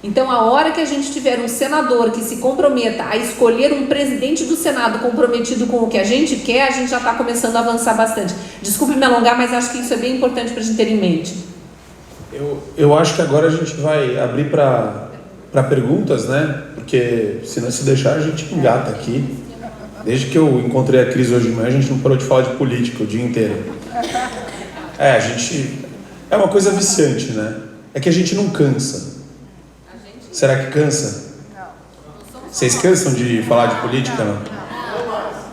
Então, a hora que a gente tiver um senador que se comprometa a escolher um presidente do Senado comprometido com o que a gente quer, a gente já está começando a avançar bastante. Desculpe me alongar, mas acho que isso é bem importante para a gente ter em mente. Eu acho que agora a gente vai abrir para perguntas, né? Porque se não se deixar, a gente engata aqui. Desde que eu encontrei a Cris hoje de manhã, a gente não parou de falar de política o dia inteiro. A gente... É uma coisa viciante, né? É que a gente não cansa. Será que cansa? Vocês cansam de falar de política, não?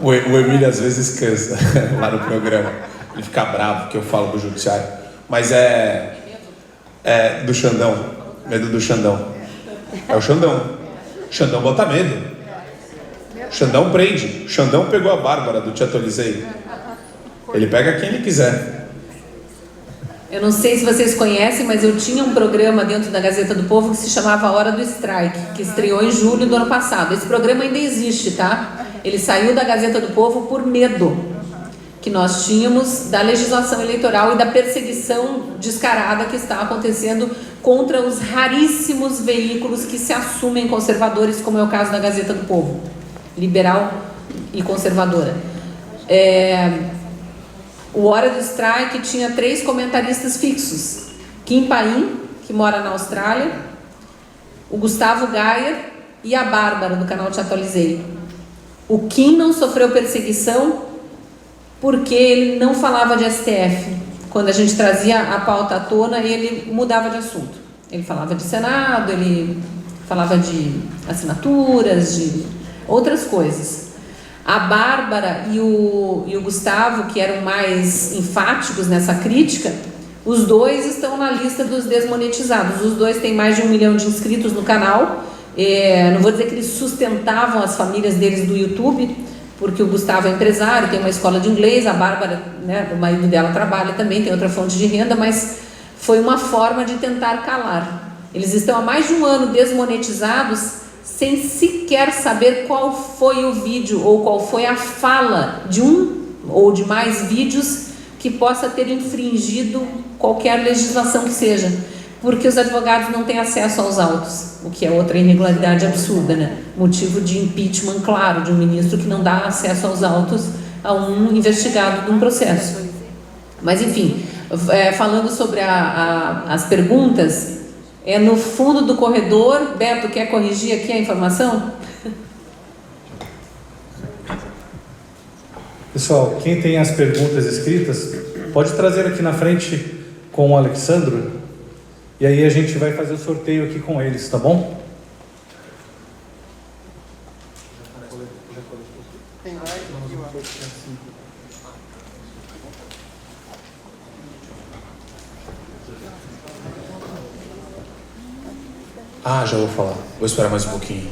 O Emílio às vezes cansa lá no programa. Ele fica bravo porque eu falo do judiciário. Mas é do Xandão. Medo do Xandão. É o Xandão. Xandão bota medo. Xandão prende. Xandão pegou a Bárbara do Te Atualizei. Ele pega quem ele quiser. Eu não sei se vocês conhecem, mas eu tinha um programa dentro da Gazeta do Povo que se chamava A Hora do Strike, que estreou em julho do ano passado. Esse programa ainda existe, tá? Ele saiu da Gazeta do Povo por medo que nós tínhamos da legislação eleitoral e da perseguição descarada que está acontecendo contra os raríssimos veículos que se assumem conservadores, como é o caso da Gazeta do Povo, liberal e conservadora. O Hora do Strike tinha 3 comentaristas fixos: Kim Paim, que mora na Austrália, o Gustavo Gayer e a Bárbara, do canal Te Atualizei. O Kim não sofreu perseguição porque ele não falava de STF. Quando a gente trazia a pauta à tona, ele mudava de assunto. Ele falava de Senado, ele falava de assinaturas, de outras coisas. A Bárbara e o Gustavo, que eram mais enfáticos nessa crítica, os dois estão na lista dos desmonetizados. Os dois têm mais de 1 milhão de inscritos no canal. Não vou dizer que eles sustentavam as famílias deles do YouTube, porque o Gustavo é empresário, tem uma escola de inglês, a Bárbara, né, o marido dela trabalha também, tem outra fonte de renda, mas foi uma forma de tentar calar. Eles estão há mais de 1 ano desmonetizados, sem sequer saber qual foi o vídeo ou qual foi a fala de um ou de mais vídeos que possa ter infringido qualquer legislação que seja, porque os advogados não têm acesso aos autos, o que é outra irregularidade absurda, né? Motivo de impeachment claro de um ministro que não dá acesso aos autos a um investigado de um processo. Mas enfim, falando sobre as perguntas, no fundo do corredor. Beto, quer corrigir aqui a informação? Pessoal, quem tem as perguntas escritas, pode trazer aqui na frente com o Alexandro, e aí a gente vai fazer o sorteio aqui com eles, tá bom? Já vou falar. Vou esperar mais um pouquinho.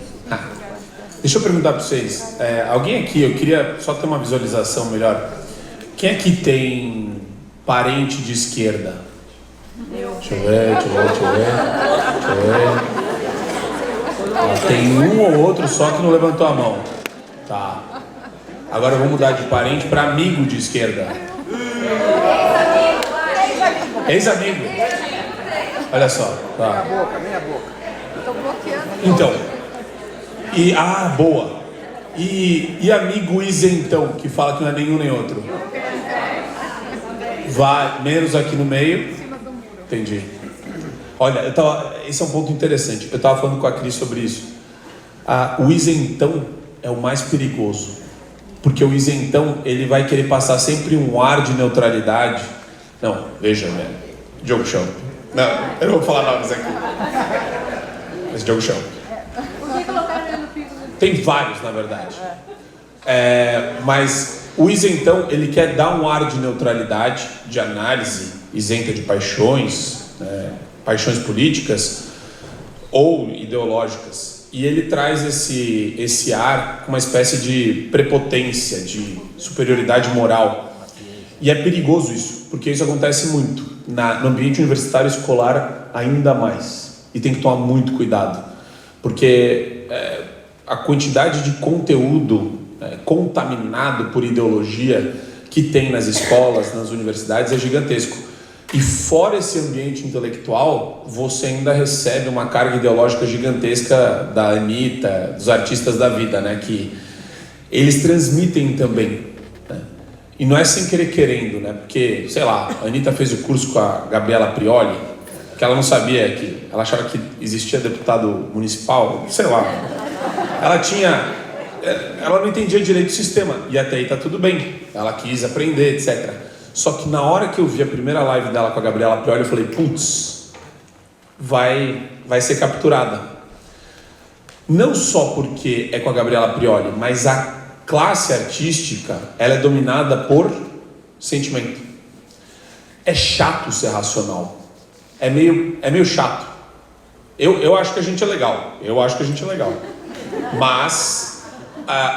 Deixa eu perguntar para vocês. Alguém aqui, eu queria só ter uma visualização melhor. Quem aqui tem parente de esquerda? Deixa eu ver. Tem um ou outro só que não levantou a mão. Tá. Agora eu vou mudar de parente para amigo de esquerda. Ex-amigo. Olha só. Tá. Minha boca. Então, boa. E amigo isentão, que fala que não é nenhum nem outro? Vai, menos aqui no meio. Entendi. Olha, esse é um ponto interessante. Eu estava falando com a Cris sobre isso. O isentão é o mais perigoso, porque o isentão, ele vai querer passar sempre um ar de neutralidade. Não, veja, né? Diogo Chão. Não, eu não vou falar nomes aqui. Mas Diogo Chão. Tem vários, na verdade. Mas o isentão, ele quer dar um ar de neutralidade, de análise, isenta de paixões, paixões políticas ou ideológicas. E ele traz esse ar com uma espécie de prepotência, de superioridade moral. E é perigoso isso, porque isso acontece muito. No ambiente universitário escolar, ainda mais. E tem que tomar muito cuidado, porque a quantidade de conteúdo contaminado por ideologia que tem nas escolas, nas universidades, é gigantesco. E fora esse ambiente intelectual, você ainda recebe uma carga ideológica gigantesca da Anitta, dos artistas da vida, né? Que eles transmitem também, né? E não é sem querer querendo, né? Porque, sei lá, a Anitta fez o curso com a Gabriela Prioli, que ela não sabia que... Ela achava que existia deputado municipal, sei lá. Ela não entendia direito o sistema, e até aí tá tudo bem. Ela quis aprender, etc. Só que na hora que eu vi a primeira live dela com a Gabriela Prioli, eu falei, putz, vai ser capturada. Não só porque é com a Gabriela Prioli, mas a classe artística, ela é dominada por sentimento. É chato ser racional. É meio chato. Eu acho que a gente é legal. Mas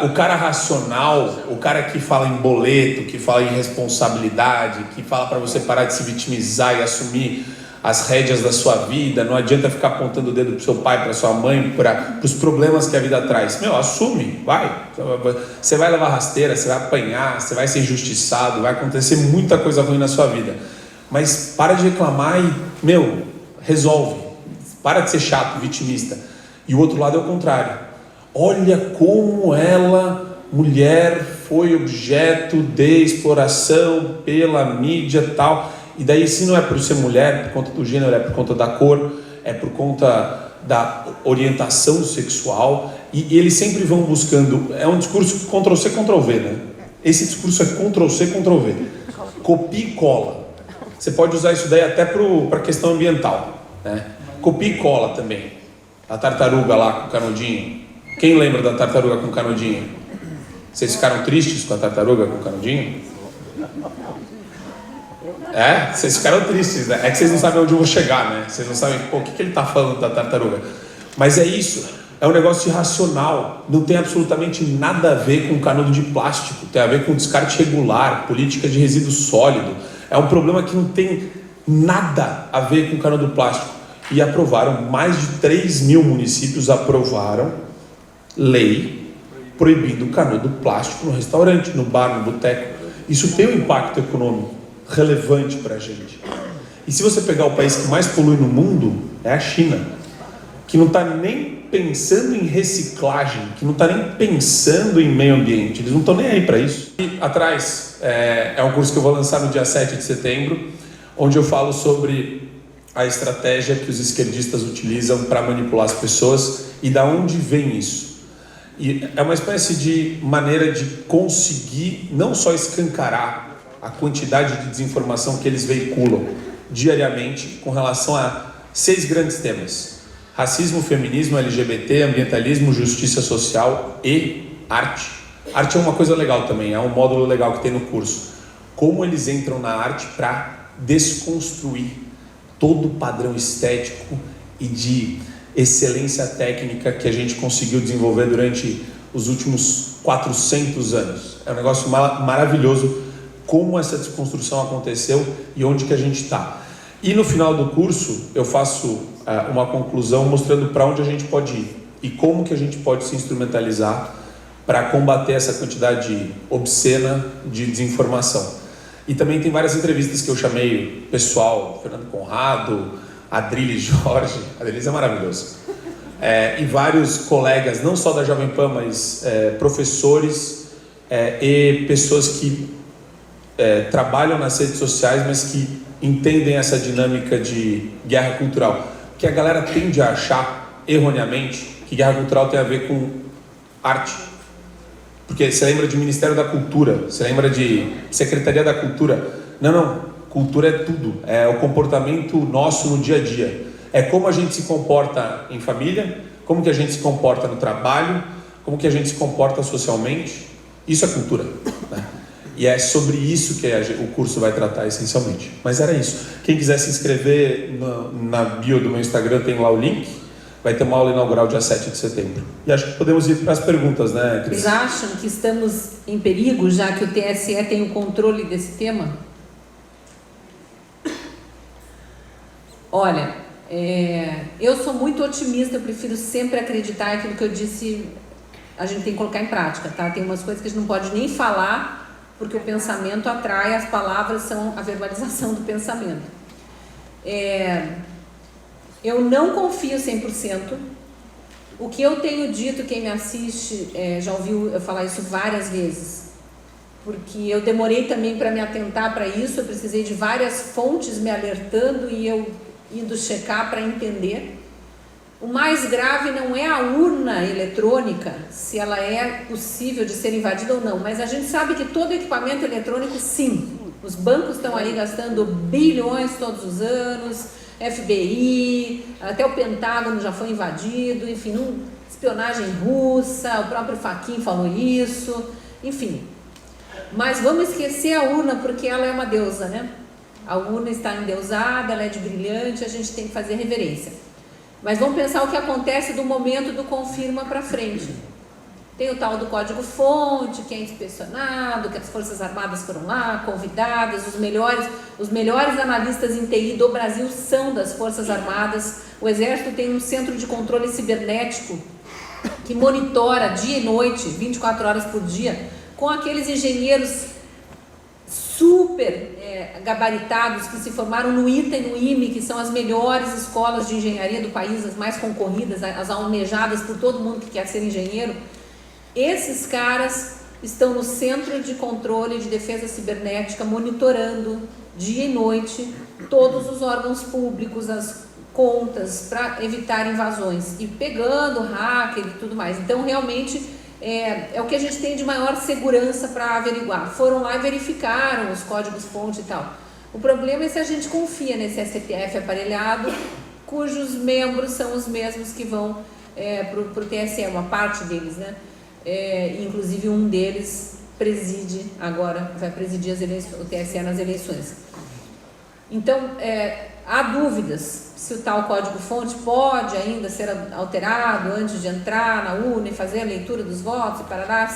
o cara racional, o cara que fala em boleto, que fala em responsabilidade, que fala para você parar de se vitimizar e assumir as rédeas da sua vida, não adianta ficar apontando o dedo pro seu pai, para sua mãe, para os problemas que a vida traz. assume, vai. Você vai levar rasteira, você vai apanhar, você vai ser injustiçado, vai acontecer muita coisa ruim na sua vida. Mas para de reclamar e, resolve. Para de ser chato, vitimista. E o outro lado é o contrário. Olha como ela, mulher, foi objeto de exploração pela mídia e tal. E daí, se não é por ser mulher, por conta do gênero, é por conta da cor, é por conta da orientação sexual. E eles sempre vão buscando... É um discurso Ctrl-C, Ctrl-V, né? Esse discurso é Ctrl-C, Ctrl-V. Copia e cola. Você pode usar isso daí até para a questão ambiental, né? Copia e cola também. A tartaruga lá com o canudinho. Quem lembra da tartaruga com o canudinho? Vocês ficaram tristes com a tartaruga com o canudinho? Vocês ficaram tristes, né? É que vocês não sabem onde eu vou chegar, né? Vocês não sabem, o que ele está falando da tartaruga. Mas é isso, é um negócio irracional. Não tem absolutamente nada a ver com canudo de plástico. Tem a ver com descarte regular, política de resíduo sólido. É um problema que não tem nada a ver com canudo plástico. E aprovaram, mais de 3 mil municípios aprovaram lei proibindo o canudo plástico no restaurante, no bar, no boteco. Isso tem um impacto econômico relevante para a gente. E se você pegar o país que mais polui no mundo, é a China, que não está nem pensando em reciclagem, que não está nem pensando em meio ambiente, eles não estão nem aí para isso. E atrás, é um curso que eu vou lançar no dia 7 de setembro, onde eu falo sobre a estratégia que os esquerdistas utilizam para manipular as pessoas e da onde vem isso. E é uma espécie de maneira de conseguir não só escancarar a quantidade de desinformação que eles veiculam diariamente com relação a 6 grandes temas: racismo, feminismo, LGBT, ambientalismo, justiça social e arte. Arte é uma coisa legal também, é um módulo legal que tem no curso. Como eles entram na arte para desconstruir todo o padrão estético e de excelência técnica que a gente conseguiu desenvolver durante os últimos 400 anos. É um negócio maravilhoso como essa desconstrução aconteceu e onde que a gente está. E no final do curso eu faço uma conclusão mostrando para onde a gente pode ir e como que a gente pode se instrumentalizar para combater essa quantidade obscena de desinformação. E também tem várias entrevistas que eu chamei pessoal, Fernando Conrado, Adriles Jorge, Adriles é maravilhoso, e vários colegas, não só da Jovem Pan, mas professores e pessoas que trabalham nas redes sociais, mas que entendem essa dinâmica de guerra cultural. Que a galera tende a achar, erroneamente, que guerra cultural tem a ver com arte. Porque você lembra de Ministério da Cultura, você lembra de Secretaria da Cultura. Não, cultura é tudo, é o comportamento nosso no dia a dia. É como a gente se comporta em família, como que a gente se comporta no trabalho, como que a gente se comporta socialmente. Isso é cultura, né? E é sobre isso que o curso vai tratar essencialmente. Mas era isso. Quem quiser se inscrever na bio do meu Instagram tem lá o link. Vai ter uma aula inaugural dia 7 de setembro. E acho que podemos ir para as perguntas, né, Cris? Vocês acham que estamos em perigo, já que o TSE tem o controle desse tema? Olha, eu sou muito otimista, eu prefiro sempre acreditar aquilo que eu disse, a gente tem que colocar em prática, tá? Tem umas coisas que a gente não pode nem falar, porque o pensamento atrai, as palavras são a verbalização do pensamento. Eu não confio 100%. O que eu tenho dito, quem me assiste já ouviu eu falar isso várias vezes, porque eu demorei também para me atentar para isso, eu precisei de várias fontes me alertando e eu indo checar para entender. O mais grave não é a urna eletrônica, se ela é possível de ser invadida ou não, mas a gente sabe que todo equipamento eletrônico, sim, os bancos estão aí gastando bilhões todos os anos, FBI, até o Pentágono já foi invadido, enfim, espionagem russa, o próprio Fachin falou isso, enfim. Mas vamos esquecer a urna, porque ela é uma deusa, né? A urna está endeusada, ela é de brilhante, a gente tem que fazer reverência. Mas vamos pensar o que acontece do momento do confirma para frente. Tem o tal do código-fonte, que é inspecionado, que as Forças Armadas foram lá, convidadas, os melhores analistas em TI do Brasil são das Forças Armadas. O Exército tem um centro de controle cibernético que monitora dia e noite, 24 horas por dia, com aqueles engenheiros super gabaritados que se formaram no ITA e no IME, que são as melhores escolas de engenharia do país, as mais concorridas, as almejadas por todo mundo que quer ser engenheiro. Esses caras estão no Centro de Controle de Defesa Cibernética, monitorando dia e noite todos os órgãos públicos, as contas, para evitar invasões, e pegando hacker e tudo mais. Então, realmente, é o que a gente tem de maior segurança para averiguar. Foram lá e verificaram os códigos-fonte e tal. O problema é se a gente confia nesse STF aparelhado, cujos membros são os mesmos que vão para o TSE, uma parte deles, né? Inclusive um deles preside agora, vai presidir as eleições, o TSE nas eleições. Então, há dúvidas se o tal código-fonte pode ainda ser alterado antes de entrar na urna e fazer a leitura dos votos,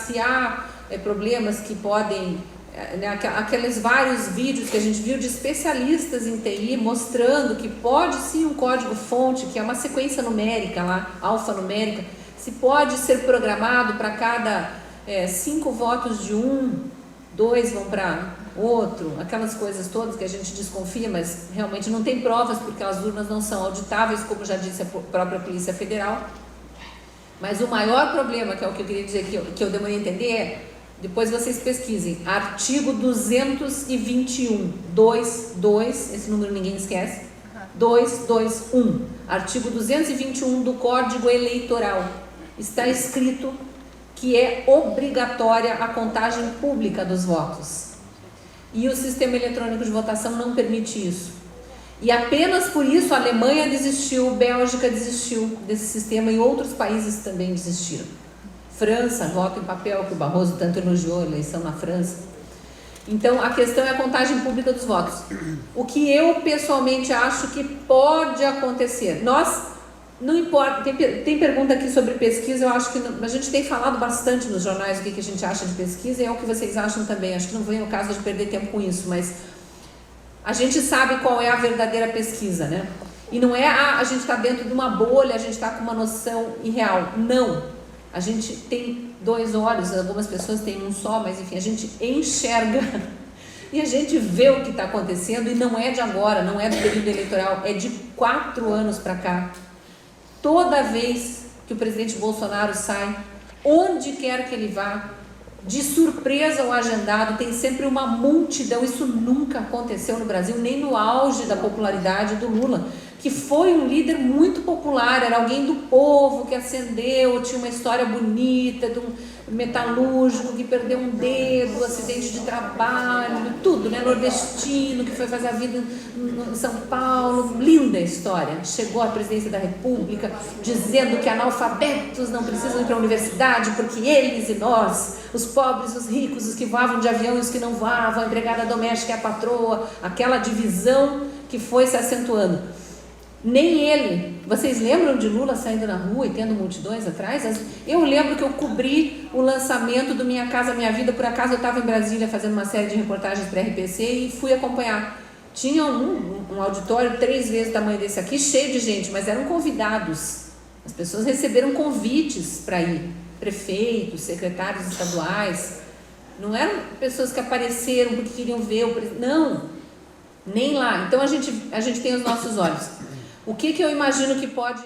se há problemas que podem, aqueles vários vídeos que a gente viu de especialistas em TI mostrando que pode sim um código-fonte, que é uma sequência numérica lá, alfanumérica, se pode ser programado para cada 5 votos de um, 2 vão para outro, aquelas coisas todas que a gente desconfia, mas realmente não tem provas porque as urnas não são auditáveis, como já disse a própria Polícia Federal. Mas o maior problema, que é o que eu queria dizer, que eu demorei a entender, depois vocês pesquisem, artigo 221, 22, esse número ninguém esquece, 221, artigo 221 do Código Eleitoral, está escrito que é obrigatória a contagem pública dos votos. E o sistema eletrônico de votação não permite isso. E apenas por isso a Alemanha desistiu, Bélgica desistiu desse sistema e outros países também desistiram. França, voto em papel, que o Barroso tanto elogiou a eleição na França. Então a questão é a contagem pública dos votos. O que eu pessoalmente acho que pode acontecer. Não importa, tem pergunta aqui sobre pesquisa, eu acho que a gente tem falado bastante nos jornais o que a gente acha de pesquisa e é o que vocês acham também, acho que não vem o caso de perder tempo com isso, mas a gente sabe qual é a verdadeira pesquisa, né? E não é a gente está dentro de uma bolha, a gente está com uma noção irreal, não, a gente tem 2 olhos, algumas pessoas têm um só, mas enfim, a gente enxerga e a gente vê o que está acontecendo e não é de agora, não é do período eleitoral, é de 4 anos para cá. Toda vez que o presidente Bolsonaro sai, onde quer que ele vá, de surpresa ou agendado, tem sempre uma multidão. Isso nunca aconteceu no Brasil, nem no auge da popularidade do Lula, que foi um líder muito popular, era alguém do povo que ascendeu, tinha uma história bonita, de um metalúrgico que perdeu um dedo, acidente de trabalho, tudo, né? Nordestino, que foi fazer a vida em São Paulo, linda história. Chegou à presidência da República dizendo que analfabetos não precisam ir para a universidade porque eles e nós, os pobres, os ricos, os que voavam de avião e os que não voavam, a empregada doméstica e a patroa, aquela divisão que foi se acentuando. Nem ele. Vocês lembram de Lula saindo na rua e tendo multidões atrás? Eu lembro que eu cobri o lançamento do Minha Casa Minha Vida, por acaso eu estava em Brasília fazendo uma série de reportagens para a RPC e fui acompanhar. Tinha um auditório 3 vezes o tamanho desse aqui, cheio de gente, mas eram convidados. As pessoas receberam convites para ir. Prefeitos, secretários estaduais. Não eram pessoas que apareceram porque queriam ver o presidente. Não. Nem lá. Então a gente tem os nossos olhos. O que eu imagino que pode